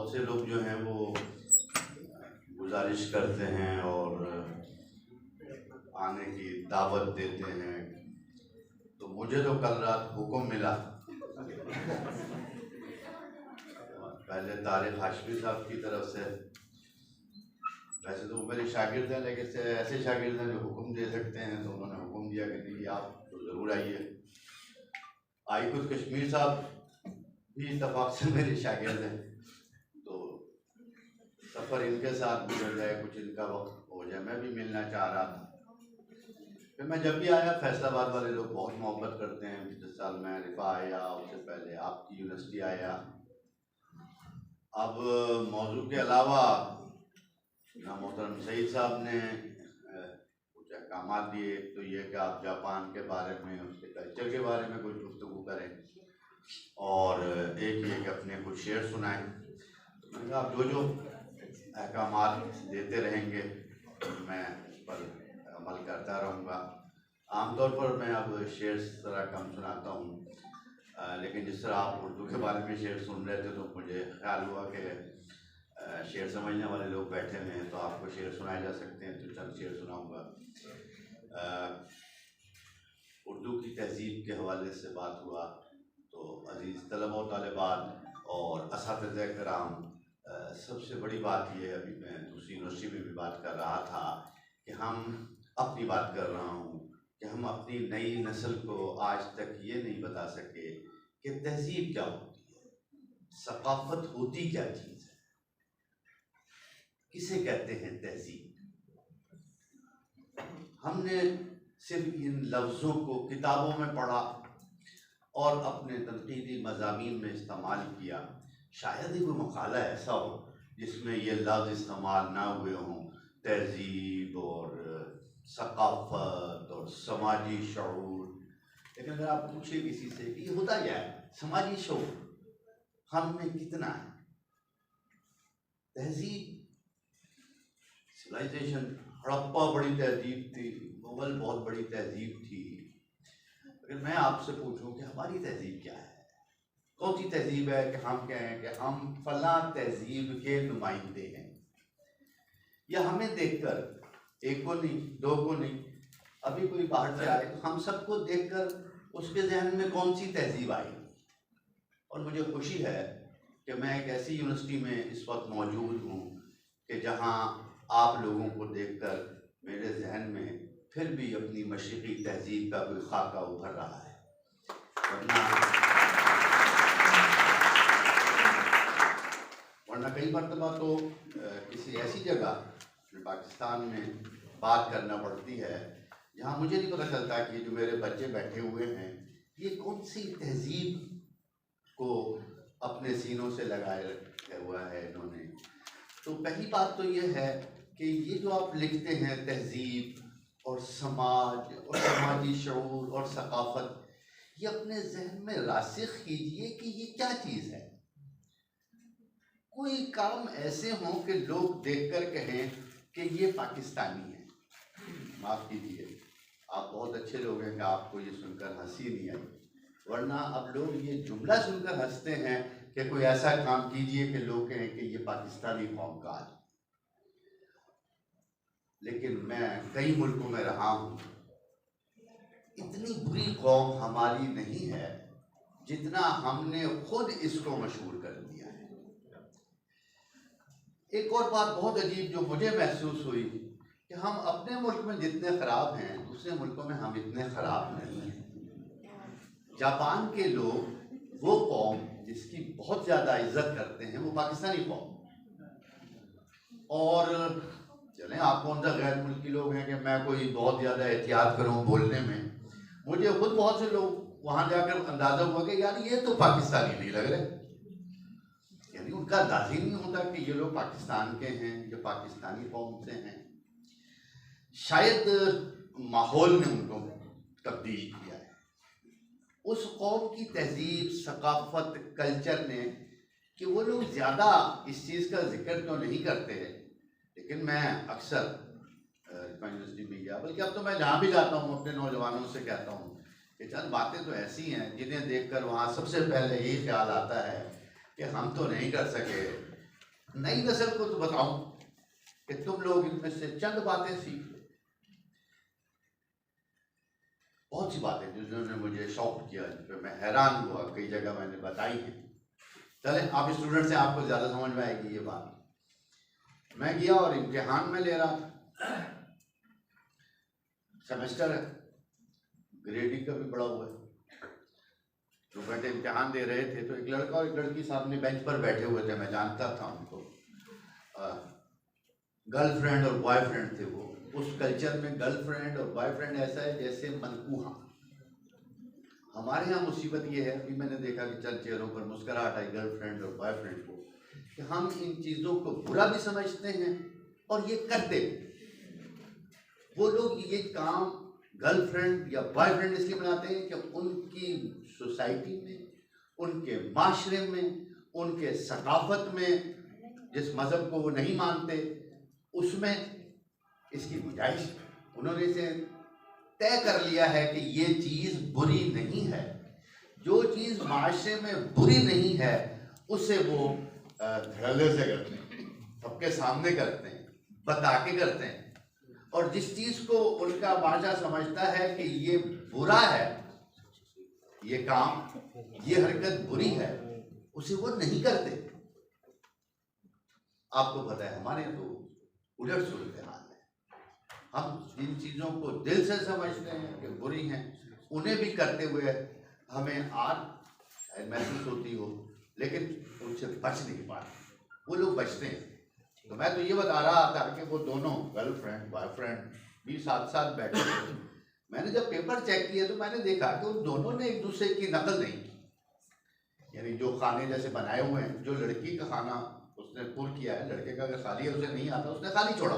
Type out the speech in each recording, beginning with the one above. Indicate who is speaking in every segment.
Speaker 1: बहुत से लोग जो हैं वो गुजारिश करते हैं और आने की दावत देते हैं, तो मुझे तो कल रात हुक्म मिला पहले तारिक हाशमी साहब की तरफ से। वैसे तो वो मेरे शागिर्द हैं, लेकिन ऐसे शागिर्द हैं जो हुक्म दे सकते हैं, तो उन्होंने हुक्म दिया कि नहीं आप तो ज़रूर आइए। आईकुल कश्मीर साहब भी इत्तफाक से मेरे शागिर्द हैं, तो सफ़र इनके साथ गुजर जाए, कुछ इनका वक्त हो जाए, मैं भी मिलना चाह रहा था। फिर मैं जब भी आया, फैसलाबाद वाले लोग बहुत मोहब्बत करते हैं। पिछले साल मैं रिफा आया, उससे पहले आपकी यूनिवर्सिटी आया। अब मौजू के अलावा ना मोहतरम सईद साहब ने कुछ अहकाम दिए, तो ये कि आप जापान के बारे में, उसके कल्चर के बारे में कुछ गुफ्तगू करें, और एक ये कि अपने कुछ शेर सुनाएं। तो मैंने कहा आप जो अहकाम देते रहेंगे मैं उस पर अमल करता रहूँगा। आमतौर पर मैं अब शेर ज़रा कम सुनाता हूँ, लेकिन जिस तरह आप उर्दू के बारे में शेर सुन रहे थे, तो मुझे ख्याल हुआ कि शेर समझने वाले लोग बैठे हुए हैं, तो आपको शेर सुनाए जा सकते हैं, तो चंद शेर सुनाऊँगा। उर्दू की तहज़ीब के हवाले से बात हुआ, तो अज़ीज़ तलबा व तालिबात और असातिज़ा कराम, सबसे बड़ी बात ये, अभी मैं दूसरी यूनिवर्सिटी में भी बात कर रहा था कि हम अपनी बात कर रहा हूँ कि हम अपनी नई नस्ल को आज तक ये नहीं बता सके कि तहज़ीब क्या होती है, सकाफ़त होती क्या चीज़ है, किसे कहते हैं तहज़ीब। हमने सिर्फ इन लफ्ज़ों को किताबों में पढ़ा और अपने तनक़ीदी मज़ामीन में इस्तेमाल किया। शायद ही कोई मकाला ऐसा हो जिसमें ये लफ्ज़ इस्तेमाल ना हुए हों, तहज़ीब और सकाफ़त और समाजी शऊर। लेकिन अगर आप पूछे किसी से कि ये होता क्या है, समाजी शऊर हम में कितना है, तहज़ीब, सिविलाइजेशन, हड़प्पा बड़ी तहज़ीब थी, मुगल बहुत बड़ी तहज़ीब थी। लेकिन मैं आपसे पूछूं कि हमारी तहज़ीब क्या है, कौन सी तहज़ीब है कि हम कहें कि हम फला तहज़ीब के नुमाइंदे हैं, या हमें देखकर एक को नहीं, दो को नहीं, अभी कोई बाहर से आए तो हम सबको देखकर उसके जहन में कौन सी तहज़ीब आएगी। और मुझे खुशी है कि मैं एक ऐसी यूनिवर्सिटी में इस वक्त मौजूद हूँ कि जहाँ आप लोगों को देखकर मेरे जहन में फिर भी अपनी मशरिक़ी तहज़ीब का कोई खाका उभर रहा है। वरना कई मरतबा तो किसी ऐसी जगह पाकिस्तान में बात करना पड़ती है जहाँ मुझे नहीं पता चलता कि जो मेरे बच्चे बैठे हुए हैं ये कौन सी तहज़ीब को अपने सीनों से लगाए रखा हुआ है इन्होंने। तो पहली बात तो ये है कि ये जो आप लिखते हैं तहज़ीब और समाज और समाजी शऊर और सकाफ़त, ये अपने जहन में रासिख कीजिए कि ये क्या चीज़ है। कोई काम ऐसे हों कि लोग देखकर कहें कि ये पाकिस्तानी है। माफ़ कीजिए, आप बहुत अच्छे लोग हैं कि आपको ये सुनकर हंसी नहीं आई, वरना अब लोग ये जुमला सुनकर हंसते हैं कि कोई ऐसा काम कीजिए कि लोग कहें कि ये पाकिस्तानी कौम का है। लेकिन मैं कई मुल्कों में रहा हूँ, इतनी बुरी कौम हमारी नहीं है जितना हमने खुद इसको मशहूर कर दिया है। एक और बात बहुत अजीब जो मुझे महसूस हुई कि हम अपने मुल्क में जितने ख़राब हैं, दूसरे मुल्कों में हम इतने ख़राब नहीं हैं। जापान के लोग वो कौम जिसकी बहुत ज़्यादा इज्जत करते हैं, वो पाकिस्तानी कौम। और चलें, आप कौन सा गैर मुल्की लोग हैं कि मैं कोई बहुत ज़्यादा एहतियात करूँ बोलने में। मुझे खुद बहुत से लोग वहाँ जाकर अंदाज़ा हुआ कि यार ये तो पाकिस्तानी नहीं लग रहे, यानी उनका अंदाज़ा ही नहीं होता कि ये लोग पाकिस्तान के हैं, ये पाकिस्तानी कौम से हैं। शायद माहौल ने उनको तब्दील किया है, उस कौम की तहज़ीब, सकाफ़त, कल्चर ने, कि वो लोग ज़्यादा इस चीज़ का जिक्र तो नहीं करते हैं। लेकिन मैं अक्सर यूनिवर्सिटी में गया, बल्कि अब तो मैं जहाँ भी जाता हूँ अपने नौजवानों से कहता हूँ कि चंद बातें तो ऐसी हैं जिन्हें देखकर वहाँ सबसे पहले यही ख्याल आता है कि हम तो नहीं कर सके, नई नस्ल को तो बताऊं कि तुम लोग इनमें से चंद बातें सीख लो। बहुत सी बातें जिन्होंने मुझे शॉक किया, जिन पर मैं हैरान हुआ, कई जगह मैंने बताई है। चले आप स्टूडेंट से आपको ज्यादा समझ में आएगी ये बात। मैं गया और इम्तिहान में ले रहा था, सेमेस्टर है, ग्रेडिंग का भी बड़ा हुआ है। तो बेटे इम्तिहान दे रहे थे तो एक लड़का और एक लड़की सामने बेंच पर बैठे हुए थे, मैं जानता था उनको, गर्लफ्रेंड और बॉयफ्रेंड थे वो। उस कल्चर में गर्लफ्रेंड और बॉयफ्रेंड ऐसा है जैसे मनकूहा। हमारे यहाँ मुसीबत ये है, अभी मैंने देखा कि चंद चेहरों पर मुस्कुराहट आई गर्लफ्रेंड और बॉयफ्रेंड को, कि हम इन चीज़ों को बुरा भी समझते हैं और ये करते भी। वो लोग ये काम गर्लफ्रेंड या बॉयफ्रेंड इसलिए बनाते हैं कि उनकी सोसाइटी में, उनके माशरे में, उनके सकाफत में, जिस मज़हब को वो नहीं मानते उसमें इसकी गुंजाइश, उन्होंने इसे तय कर लिया है कि ये चीज़ बुरी नहीं है। जो चीज़ माशरे में बुरी नहीं है उसे वो धड़ल्ले से करते हैं, सबके सामने करते हैं, बता के करते हैं। और जिस चीज़ को उनका माशरा समझता है कि ये बुरा है, ये काम, ये हरकत बुरी है, उसे वो नहीं करते। आपको पता है हमारे तो उलट सूरत हाल है। हम जिन चीज़ों को दिल से समझते हैं कि बुरी हैं, उन्हें भी करते हुए हमें आज महसूस होती हो, लेकिन उनसे बच नहीं पाते। वो लोग बचते हैं। तो मैं तो ये बता रहा था कि वो दोनों गर्लफ्रेंड बॉयफ्रेंड भी साथ साथ बैठे थे। मैंने जब पेपर चेक किया तो मैंने देखा कि उन दोनों ने एक दूसरे की नकल नहीं की। यानी जो खाने जैसे बनाए हुए हैं, जो लड़की का खाना उसने पुर किया है, लड़के का अगर खाली है उसे नहीं आता, उसने खाली छोड़ा।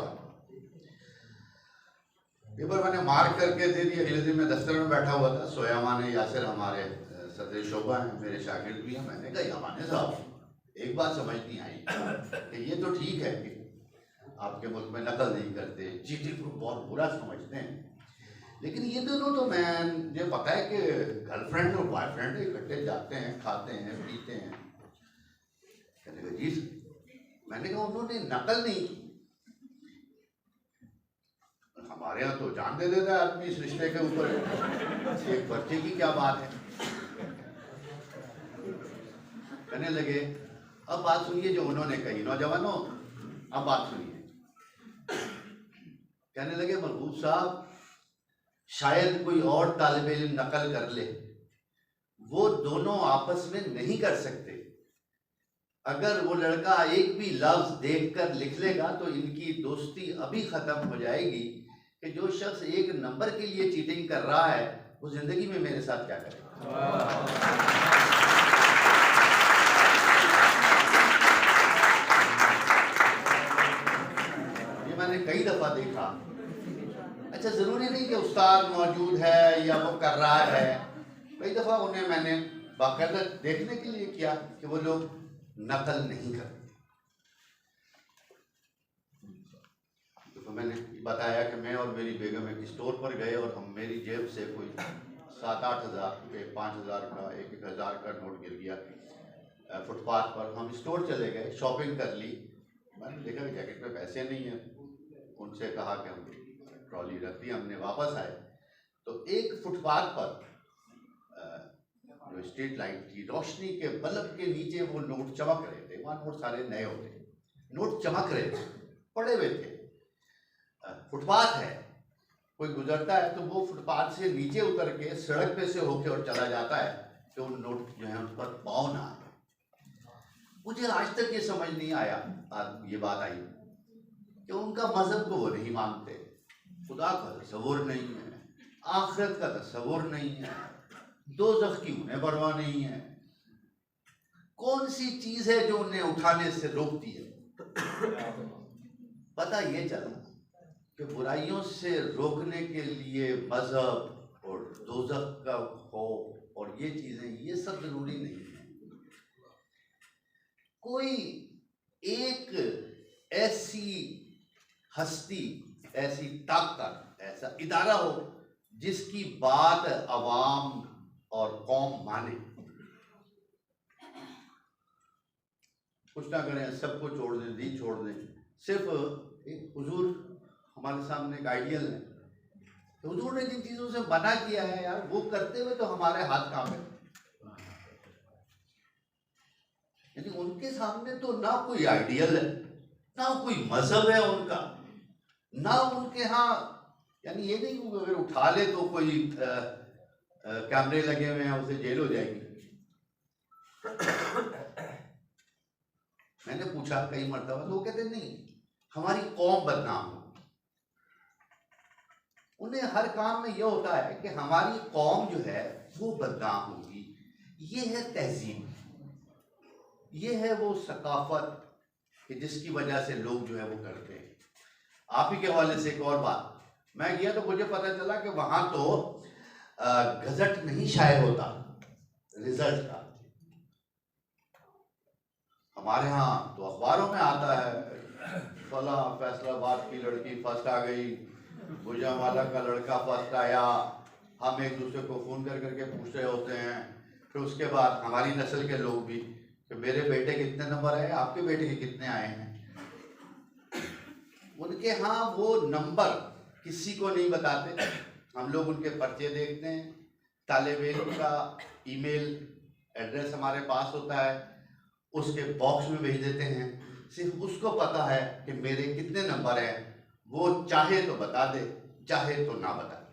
Speaker 1: पेपर मैंने मार्क करके दे दिया। अगले दिन मैं दफ्तर में बैठा हुआ था, सोयामान यासिर हमारे सदर शोबा हैं, मेरे शागिर्द भी हैं। मैंने कहा यामाने साहब एक बात समझ नहीं आई कि ये तो ठीक है कि आपके मुल्क में नकल नहीं करते, चीटिंग को बहुत बुरा समझते हैं, लेकिन ये दोनों तो मुझे पता है कि गर्लफ्रेंड और बॉयफ्रेंड इकट्ठे जाते हैं, खाते हैं, पीते हैं। कहने लगा जी, मैंने कहा उन्होंने नकल नहीं की। हमारे यहाँ तो जान दे देता है आदमी इस रिश्ते के ऊपर, एक बच्चे की क्या बात है। कहने लगे अब बात सुनिए जो उन्होंने कही, नौजवानों अब बात सुनिए। कहने लगे मरबूत साहब, शायद कोई और तालिब इल्म नकल कर ले, वो दोनों आपस में नहीं कर सकते। अगर वो लड़का एक भी लफ्ज देखकर लिख लेगा तो इनकी दोस्ती अभी खत्म हो जाएगी कि जो शख्स एक नंबर के लिए चीटिंग कर रहा है वो जिंदगी में मेरे साथ क्या करेगा। ये मैंने कई दफा देखा। अच्छा, जरूरी नहीं कि उस्ताद मौजूद है या वो कर रहा है, कई दफा उन्हें मैंने बाकायदा देखने के लिए किया कि वो लोग नकल नहीं करते। तो मैंने बताया कि मैं और मेरी बेगम एक स्टोर पर गए और हम, मेरी जेब से कोई 7-8 हज़ार रुपये, 5,000 का, 1,000 का नोट गिर गया फुटपाथ पर। हम स्टोर चले गए, शॉपिंग कर ली। मैंने देखा कि जैकेट पे पैसे नहीं है, उनसे कहा कि हम ट्रॉली रख दी। हमने वापस आए तो एक फुटपाथ पर जो स्ट्रीट लाइट की रोशनी के बल्ब के नीचे वो नोट चमक रहे थे। वहाँ नोट सारे नए होते, नोट चमक रहे थे, पड़े हुए थे। फुटपाथ है, कोई गुजरता है तो वो फुटपाथ से नीचे उतर के सड़क पे से होके और चला जाता है कि उन नोट जो है उन पर पाँव ना आए। मुझे आज तक ये समझ नहीं आया, ये बात आई कि उनका मजहब को वो नहीं मानते, खुदा का तस्वुर नहीं है, आखिरत का तस्वुर नहीं है, दोज़ख की उन्हें परवाह नहीं है। कौन सी चीज है जो उन्हें उठाने से रोकती है? पता ये चला कि बुराइयों से रोकने के लिए मजहब और दोज़ख का खौफ और ये चीजें, ये सब जरूरी नहीं है। कोई एक ऐसी हस्ती, ऐसी ताकत, ऐसा इदारा हो जिसकी बात अवाम और कौम माने। कुछ ना करें, सबको छोड़ दें, दीन छोड़ दें। सिर्फ एक हुजूर हमारे सामने एक आइडियल है, तो हुजूर ने जिन चीज़ों से मना किया है यार, वो करते हुए तो हमारे हाथ काम है। यानी उनके सामने तो ना कोई आइडियल है, ना कोई मजहब है उनका, ना उनके यहाँ, यानी ये नहीं अगर उठा ले तो कोई कैमरे लगे हुए हैं, उसे जेल हो जाएगी। मैंने पूछा कई मरतबा, तो वो कहते नहीं, हमारी कौम बदनाम हो। उन्हें हर काम में यह होता है कि हमारी कौम जो है वो बदनाम होगी। ये है तहजीब, ये है वो सकाफत कि जिसकी वजह से लोग जो है वो करते हैं। आप ही के हवाले से एक और बात, मैं गया तो मुझे पता चला कि वहां तो गजट नहीं शाये होता रिजल्ट का। हमारे यहाँ तो अखबारों में आता है, फला फैसलाबाद की लड़की फर्स्ट आ गई, गुजरांवाला का लड़का फर्स्ट आया। हम एक दूसरे को फ़ोन कर करके पूछ रहे होते हैं। फिर उसके बाद हमारी नस्ल के लोग भी कि मेरे बेटे के कितने नंबर आए, आपके बेटे के कितने आए हैं। उनके यहाँ वो नंबर किसी को नहीं बताते। हम लोग उनके पर्चे देखते हैं, तालिब इल्म का ईमेल एड्रेस हमारे पास होता है, उसके बॉक्स में भेज देते हैं। सिर्फ उसको पता है कि मेरे कितने नंबर हैं, वो चाहे तो बता दे, चाहे तो ना बता दे।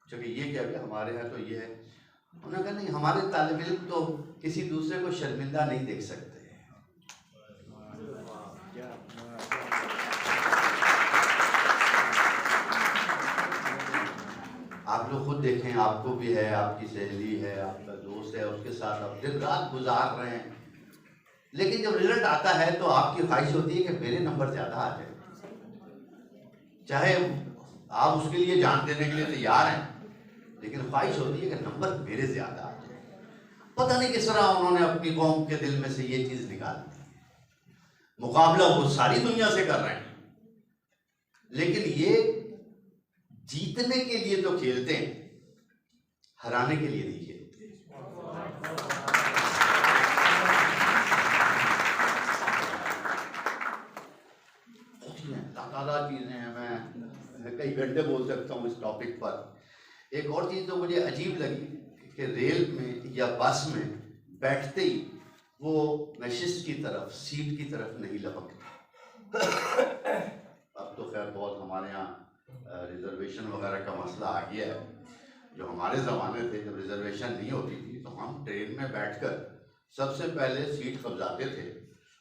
Speaker 1: क्योंकि ये क्या है, हमारे यहाँ तो ये है। उन्होंने कहा नहीं, हमारे तालिब इल्म तो किसी दूसरे को शर्मिंदा नहीं देख सकते। आप लोग खुद देखें, आपको भी है, आपकी सहेली है, आपका दोस्त है, उसके साथ आप दिन रात गुजार रहे हैं, लेकिन जब रिजल्ट आता है तो आपकी ख्वाहिश होती है कि मेरे नंबर ज़्यादा आ जाए। चाहे आप उसके लिए जान देने के लिए तैयार हैं, लेकिन ख्वाहिश होती है कि नंबर मेरे ज़्यादा आ जाए। पता नहीं किस तरह उन्होंने अपनी कौम के दिल में से ये चीज़ निकाल दी। मुकाबला वो सारी दुनिया से कर रहे हैं, लेकिन ये जीतने के लिए तो खेलते हैं, हराने के लिए नहीं खेलते। ताज़ा चीज़ें हैं, मैं कई घंटे बोल सकता हूँ इस टॉपिक पर। एक और चीज़ तो मुझे अजीब लगी कि रेल में या बस में बैठते ही वो नशिस्त की तरफ, सीट की तरफ नहीं लपकते। अब तो खैर बहुत हमारे यहाँ रिजर्वेशन वगैरह का मसला आ गया है। जो हमारे ज़माने थे, जब रिजर्वेशन नहीं होती थी तो हम ट्रेन में बैठकर सबसे पहले सीट कब्जाते थे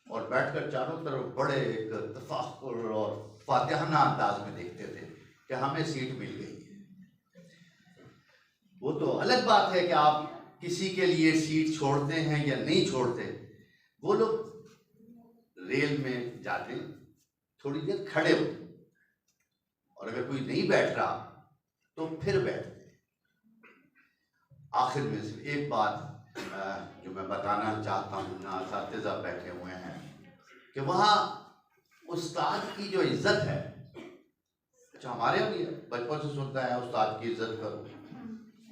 Speaker 1: और बैठकर चारों तरफ बड़े एक तफाकुर और फातिहाना अंदाज में देखते थे कि हमें सीट मिल गई है। वो तो अलग बात है कि आप किसी के लिए सीट छोड़ते हैं या नहीं छोड़ते। वो लोग रेल में जाते, थोड़ी देर खड़े होते, और अगर कोई नहीं बैठ रहा तो फिर बैठते। आखिर में सिर्फ एक बात जो मैं बताना चाहता हूँ ना, असातिज़ा बैठे हुए हैं, कि वहाँ उस्ताद की जो इज्जत है, अच्छा हमारे यहाँ भी है, बचपन से सुनता है उस्ताद की इज्जत करो,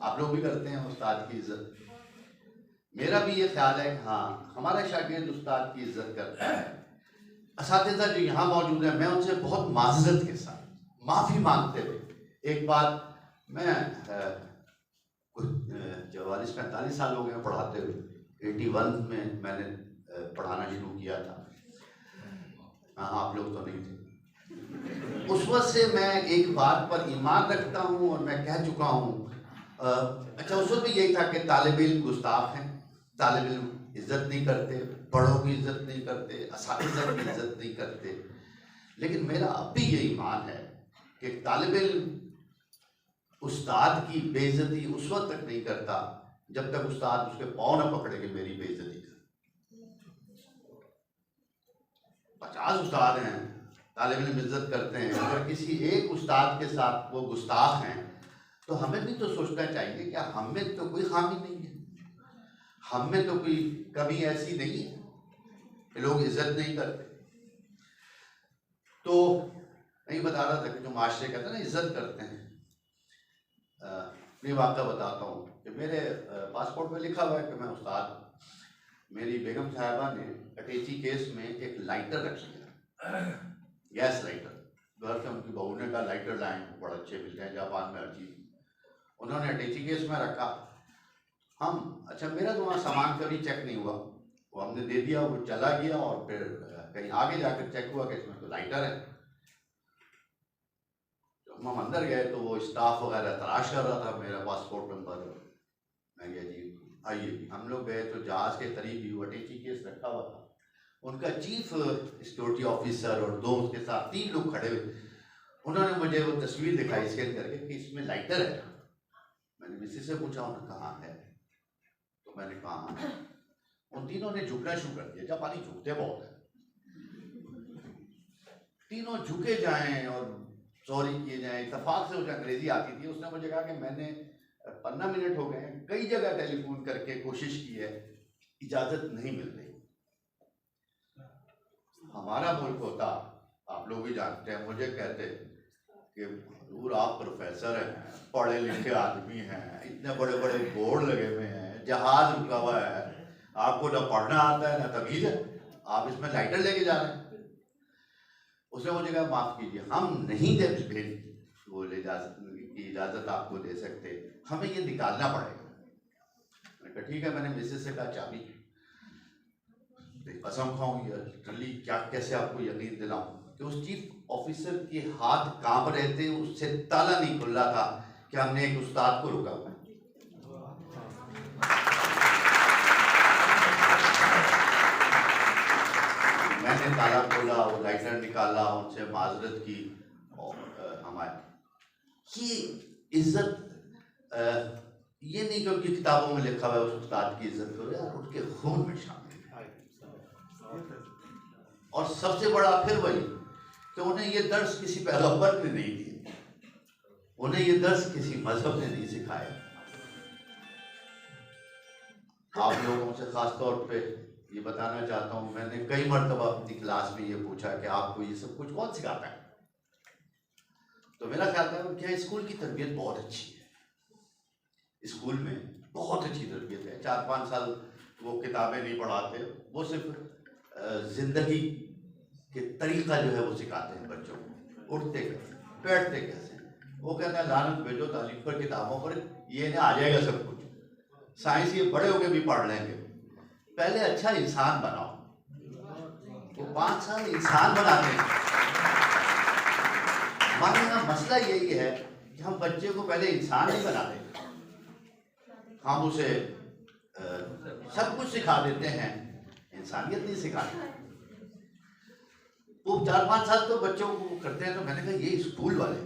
Speaker 1: आप लोग भी करते हैं उस्ताद की इज्जत। मेरा भी ये ख्याल है कि हाँ, हमारा शागिर्द उस्ताद की इज्जत करता है। असातिज़ा जो यहाँ मौजूद है, मैं उनसे बहुत माज़रत के साथ माफ़ी मांगते हुए, एक बात, मैं कुछ 44-45 साल हो गए पढ़ाते हुए। 81 में मैंने पढ़ाना शुरू किया था। हाँ, आप लोग तो नहीं थे उस वक्त से। मैं एक बात पर ईमान रखता हूँ और मैं कह चुका हूँ। अच्छा, उस वक्त भी यही था कि तालिब इल्म गुस्ताख हैं, तालिब इल्म इज्जत नहीं करते, बड़ों की इज्जत नहीं करते, असातिज़ा की इज्जत नहीं करते। लेकिन मेरा अब भी ये ईमान है कि तालिब इल्म उस्ताद की बेइज्जती उस वक्त तक नहीं करता जब तक उस्ताद उसके पाँव न पकड़े कि मेरी बेइज्जती कर। 50 उस्ताद हैं, तालिब इल्म इज्जत करते हैं, अगर किसी एक उस्ताद के साथ वो गुस्ताख हैं तो हमें भी तो सोचना चाहिए कि हम में तो कोई खामी नहीं है, हम में तो कोई कमी ऐसी नहीं है कि लोग इज्जत नहीं करते। तो नहीं बता रहा था कि जो माशरे कहते हैं ना इज्जत करते हैं। मैं वाक़ा बताता हूँ कि मेरे पासपोर्ट में लिखा हुआ है कि मैं उस्ताद हूँ। मेरी बेगम साहिबा ने अटैची केस में एक लाइटर रख लिया, गैस लाइटर। घर से उनकी बहू ने कहा लाइटर लाएं, बड़े अच्छे मिलते हैं जापान में हर चीज़। उन्होंने अटैची केस में रखा। हम अच्छा, मेरा तो वहाँ सामान कभी चेक नहीं हुआ, वो हमने दे दिया, वो चला गया। और फिर कहीं आगे जाकर चेक हुआ कि इसमें तो लाइटर है। जब हम अंदर गए तो वो स्टाफ वगैरह तलाश कर रहा था मेरा पासपोर्ट नंबर। मैं गया जी आइए। हम लोग गए तो जहाज के करीब ही वो अटैची केस रखा हुआ था। उनका चीफ सिक्योरिटी ऑफिसर और दो उसके साथ 3 लोग खड़े हुए। उन्होंने मुझे वो तस्वीर दिखाई स्कैन करके कि इसमें लाइटर है। मैंने मिसेस से पूछा, उन्होंने कहा है, तो मैंने कहा। उन तीनों ने झुकना शुरू कर दिया। जापानी झुकते बहुत है, तीनों झुके जाएं और सॉरी किए जाएं। इत्तेफाक से मुझे अंग्रेजी आती थी। उसने मुझे कहा कि मैंने 15 मिनट हो गए, कई जगह टेलीफोन करके कोशिश की है, इजाजत नहीं मिल रही। हमारा मुल्क होता, आप लोग भी जानते हैं, मुझे कहते कि हजूर आप प्रोफेसर हैं, पढ़े लिखे आदमी हैं, इतने बड़े बड़े बोर्ड लगे हुए हैं, जहाज रुका हुआ है, आपको ना पढ़ना आता है ना तमीज है, आप इसमें लाइटर लेके जा रहे हैं। उसने मुझे कहा माफ कीजिए, हम नहीं दे भेज वो इजाजत आपको दे सकते, हमें ये निकालना पड़ेगा। मैंने कहा ठीक है। मैंने मिसेस से कहा चाबी, कसम खाऊं लिटरली क्या कैसे आपको यकीन दिलाऊं कि उस चीफ ऑफिसर के हाथ कांप रहे थे, उससे ताला नहीं खुल रहा था कि हमने एक उस्ताद को रुका हुआ। मैंने ताला खोला, वो लाइटर निकाला, उनसे माजरत की और हमारी ये इज्जत ये नहीं कि उनकी किताबों में लिखा हुआ है उस उस्ताद की इज्जत करो यार, उनके खून में शामिल है। और सबसे बड़ा फिर वही कि उन्हें ये दर्स किसी पैगंबर ने नहीं दिए, उन्हें ये दर्स किसी मजहब ने नहीं सिखाया। आप लोगों से खास तौर पे ये बताना चाहता हूँ, मैंने कई मरतबा अपनी क्लास में ये पूछा कि आपको ये सब कुछ कौन सिखाता है, तो मेरा ख्याल था क्या स्कूल की तरबियत बहुत अच्छी है। स्कूल में बहुत अच्छी तरबियत है। 4-5 साल वो किताबें नहीं पढ़ाते, वो सिर्फ जिंदगी के तरीका जो है वो सिखाते हैं बच्चों को, उठते कैसे, बैठते कैसे। वो कहता है लानत भेजो तालीम पर, किताबों पर, ये ना आ जाएगा सब कुछ, साइंस ये बड़े होके भी पढ़ लेंगे, पहले अच्छा इंसान बनाओ। वो 5 साल इंसान बनाते हैं। हमारे यहाँ मसला यही है कि हम बच्चे को पहले इंसान नहीं बनाते, हम उसे सब कुछ सिखा देते हैं, इंसानियत नहीं सिखाते। वो 4-5 साल तो बच्चों को करते हैं। तो मैंने कहा ये स्कूल वाले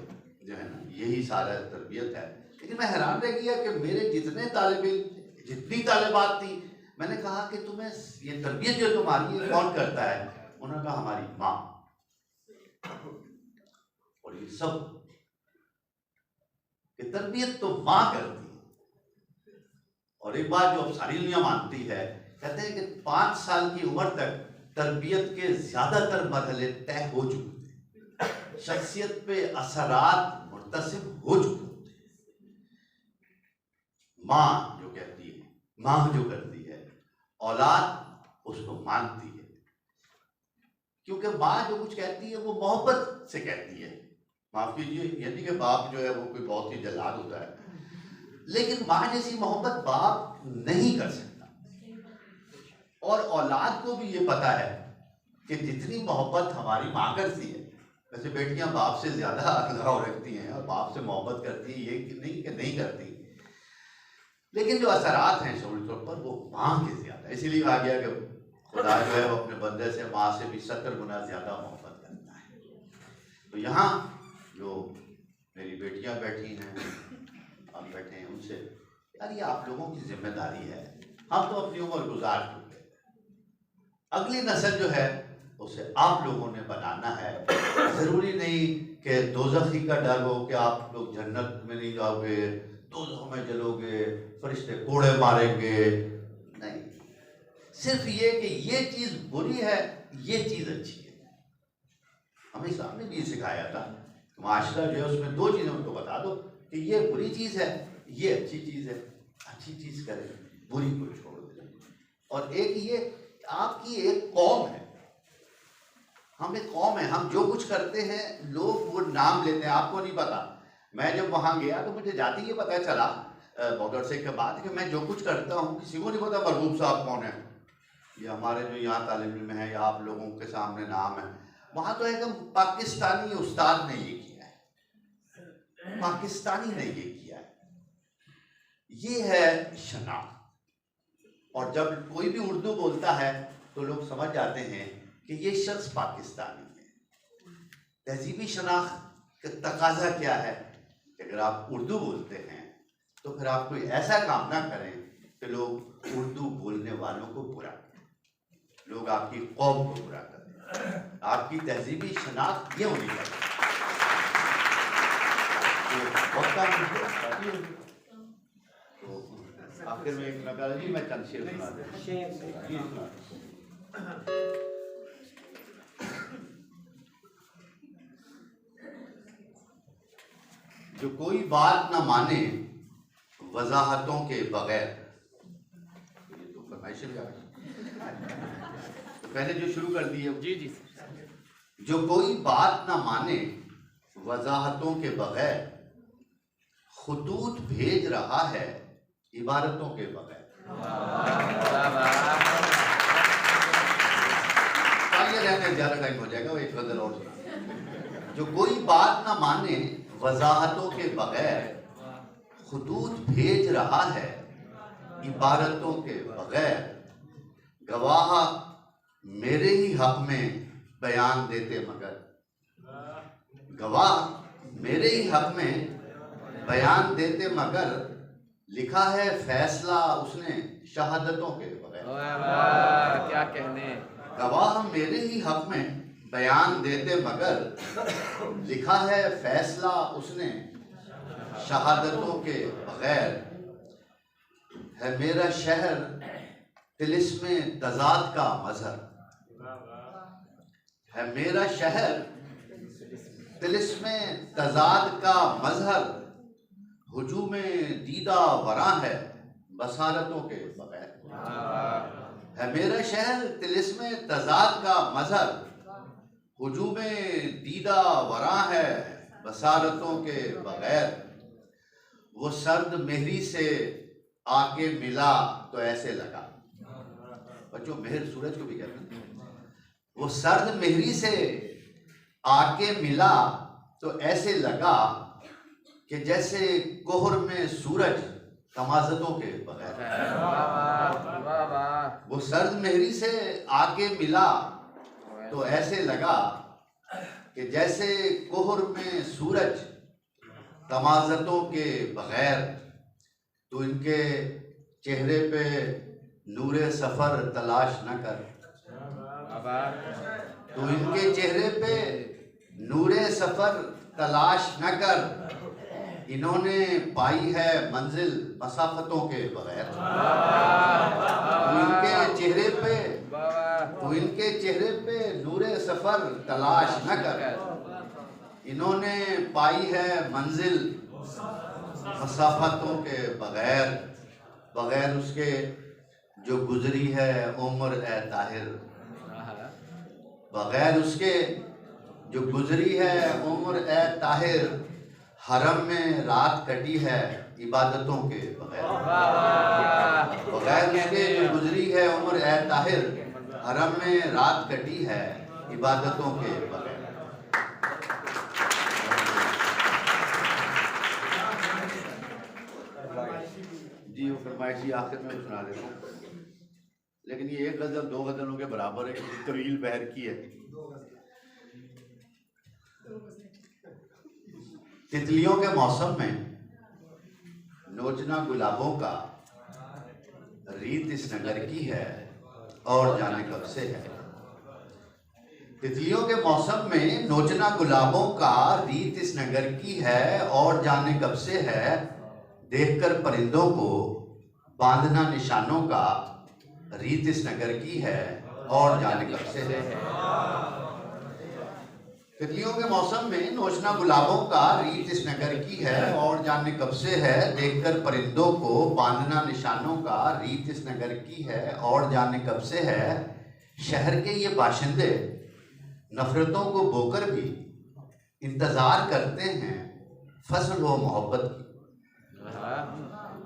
Speaker 1: जो है ना, यही सारा तरबियत है। लेकिन मैं हैरान रह गया कि मेरे जितने तालिब इल्म, जितनी तालिबात थी, मैंने कहा कि तुम्हें ये तरबियत जो तुम्हारी है कौन करता है? उन्होंने कहा हमारी माँ। और ये सब कि तरबियत तो माँ करती है। और एक बात जो अब सारी दुनिया मानती है, कहते हैं कि 5 साल की उम्र तक तरबियत के ज्यादातर मरहले तय हो चुके थे, शख्सियत पे असरात मुर्तसिब हो चुके होते हैं। माँ जो कहती है, माँ जो करती है, औलाद उसको मानती है, क्योंकि माँ जो कुछ कहती है वो मोहब्बत से कहती है। माफ कीजिए, यानी कि बाप जो है वो कोई बहुत ही जलाद होता है, लेकिन माँ जैसी मोहब्बत बाप नहीं कर सकता। और औलाद को भी ये पता है कि जितनी मोहब्बत हमारी माँ करती है, वैसे बेटियां बाप से ज्यादा लगाव रखती हैं और बाप से मोहब्बत करती है, ये कि नहीं करती, लेकिन जो असरात हैं शौरी तौर पर वो माँ के ज्यादा। इसीलिए कहा गया कि खुदा जो है वो अपने बंदे से माँ से भी 70 गुना ज्यादा मोहब्बत करता है। तो यहाँ जो मेरी बेटियां बैठी हैं, हम बैठे हैं, उनसे यार ये आप लोगों की जिम्मेदारी है। हम तो अपनी उम्र गुजार चुके, अगली नस्ल जो है उसे आप लोगों ने बनाना है। जरूरी नहीं कि दोज़खी का डर हो कि आप लोग जन्नत में नहीं जाओगे, दोज़ख में जलोगे, फरिश्ते कोड़े मारेंगे, नहीं। सिर्फ ये कि ये चीज बुरी है, ये चीज अच्छी है। हमें इस्लाम ने भी सिखाया था, माशरा जो है उसमें 2 चीजें उनको बता दो कि ये बुरी चीज है, ये अच्छी चीज है। अच्छी चीज करें, बुरी को छोड़ दें। और एक ये आपकी एक कौम है, हम एक कौम है, हम जो कुछ करते हैं लोग वो नाम लेते हैं, आपको नहीं पता। मैं जब वहां गया तो मुझे जाते ही पता चला बॉर्डर से के बाद कि मैं जो कुछ करता हूँ किसी को नहीं पता मरहूम साहब कौन है, ये हमारे जो यहाँ तालिब इल्म है या आप लोगों के सामने नाम है। वहां तो एकदम पाकिस्तानी उस्ताद ने ये किया है, पाकिस्तानी ने ये किया है, ये है शनाख्त। और जब कोई भी उर्दू बोलता है तो लोग समझ जाते हैं कि ये शख्स पाकिस्तानी है। तहजीबी शनाख्त का तकाजा क्या है कि अगर आप उर्दू बोलते हैं तो फिर आप कोई ऐसा काम ना करें कि लोग उर्दू बोलने वालों को बुरा करें, लोग आपकी कौम को बुरा करें। आपकी तहजीबी शनाख्त ये होनी चाहिए। तो आखिर में एक नगारा जी मैं चंद शेर सुना देता। जो कोई बात न माने वजाहतों के बगैर, ये तो फरमाइश भी आ गई, तो पहले जो शुरू कर दिए जी जी। जो कोई बात न माने वजाहतों के बगैर खुतूत भेज रहा है इबारतों के बगैर। ये रहने ज्यादा टाइम हो जाएगा, वो एक गजल और सुना। जो कोई बात न माने वजाहतों के बगैर खुतूत भेज रहा है इबारतों के बगैर, गवाह मेरे ही हक में बयान देते मगर, गवाह मेरे ही हक में बयान देते मगर, लिखा है फैसला उसने शहादतों के बगैर।
Speaker 2: क्या कहने,
Speaker 1: गवाह मेरे ही हक में बयान देते मगर, लिखा है फैसला उसने शहादतों के बगैर। है मेरा शहर तिलिस्मे तजाद का मजहर, है मेरा शहर तिलिस्मे तजाद का मजहर, हुजूम दीदा वरा है बसारतों के बगैर। है मेरा शहर तिलिस्मे तजाद का मजहर, हुजूम दीदा वरा है बसारतों के बगैर। वो सर्द मेहरी से आके मिला तो ऐसे लगा, बच्चों मेहर सूरज को भी कहते हैं। वो सर्द मेहरी से आके मिला तो ऐसे लगा कि जैसे कोहर में सूरज तमाज़तों के बगैर। वो सर्द मेहरी से आके मिला तो ऐसे लगा कि जैसे कोहर में सूरज तमाज़तों के बगैर। तो इनके चेहरे पे नूरे सफ़र तलाश न कर, तो इनके चेहरे पे नूरे सफ़र तलाश न कर, इन्होंने पाई है मंजिल मसाफतों के बगैर। तो इनके चेहरे पे नूरे सफ़र तलाश न कर, इन्होंने पाई है मंजिल मसाफतों के बगैर। बगैर उसके जो गुजरी है उम्र ए ताहिर, बगैर उसके जो गुजरी है उम्र ए ताहिर, हरम में रात कटी है इबादतों के बगैर। बगैर उसके जो गुजरी है उम्र ए ताहिर, हरम में रात कटी है इबादतों के बगैर। जी वो फरमाइशी आखिर में सुना देता हूँ, लेकिन ये एक गजल दो गजलों के बराबर है, तवील बहर की है। तितलियों के मौसम में नोचना गुलाबों का, रीत इस नगर की है और जाने कब से है। तितलियों के मौसम में नोचना गुलाबों का, रीत इस नगर की है और जाने कब से है। देखकर परिंदों को बांधना निशानों का, रीत इस नगर की है और जाने कब से है। तितलियों के मौसम में नोचना गुलाबों का रीत इस नगर की है, और जाने कब से है देखकर परिंदों को बांधना निशानों का रीत इस नगर की है, और जाने कब से है शहर के ये बाशिंदे नफरतों को बोकर भी इंतजार करते हैं फसल हो मोहब्बत की।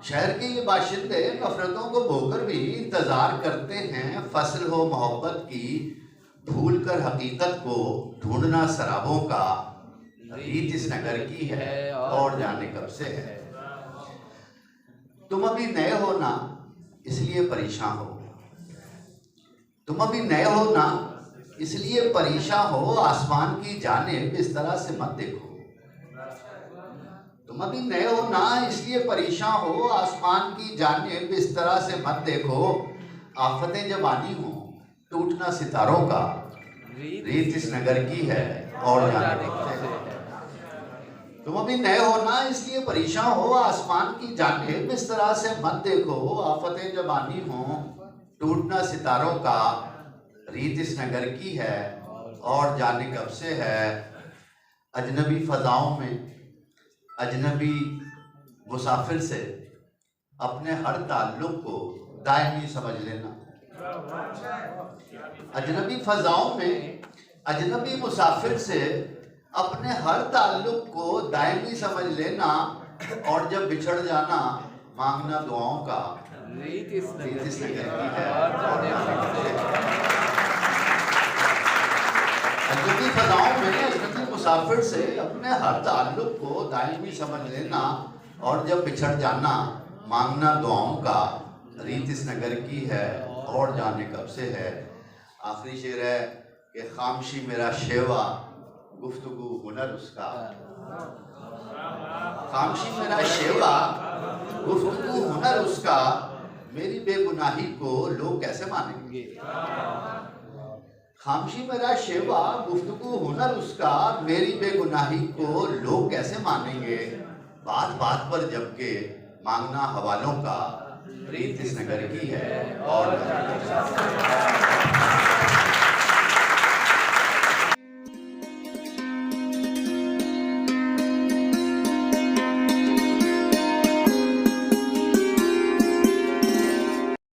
Speaker 1: शहर के ये बाशिंदे नफरतों को बोकर भी इंतजार करते हैं फसल हो मोहब्बत की, भूल कर हकीकत को ढूंढना शराबों का रीत इस नगर की है, और जाने कब से है। तुम अभी नए हो ना इसलिए परेशान हो, तुम अभी नए हो ना इसलिए परेशान हो, आसमान की जानिब इस तरह से मत देखो। तुम अभी नए हो ना इसलिए परेशान हो, आसमान की जानिब इस तरह से मत देखो। आफतें जब आनी हो टूटना सितारों का रीत इस नगर की है, और जाने कब से है। तुम अभी नए हो ना इसलिए परेशान हो, आसमान की जानिब इस तरह से मत देखो। आफतें जब आनी हो टूटना सितारों का रीत इस नगर की है, और जाने कब से है। अजनबी फजाओं में अजनबी मुसाफिर से अपने हर ताल्लुक को दायमी समझ लेना। अजनबी फजाओं में अजनबी मुसाफिर से अपने हर ताल्लुक को दायमी समझ लेना, और जब बिछड़ जाना मांगना दुआओं का रीत इस नगर की है, अजनबी फजाओं में अजनबी मुसाफिर से अपने हर ताल्लुक को दायमी समझ लेना, और जब बिछड़ जाना मांगना दुआओं का रीत इस नगर की है, और जाने कब से है। आखिरी शेर है कि खामशी मेरा शेवा गुफ्तगू हुनर उसका, खामशी मेरा शेवा गुफ्तगू हुनर उसका, मेरी बेगुनाही को लोग कैसे मानेंगे। खामशी मेरा शेवा गुफ्तगू हुनर उसका, मेरी बेगुनाही को लोग कैसे मानेंगे। बात बात पर जबकि मांगना हवालों का रीत इस नगर की है, और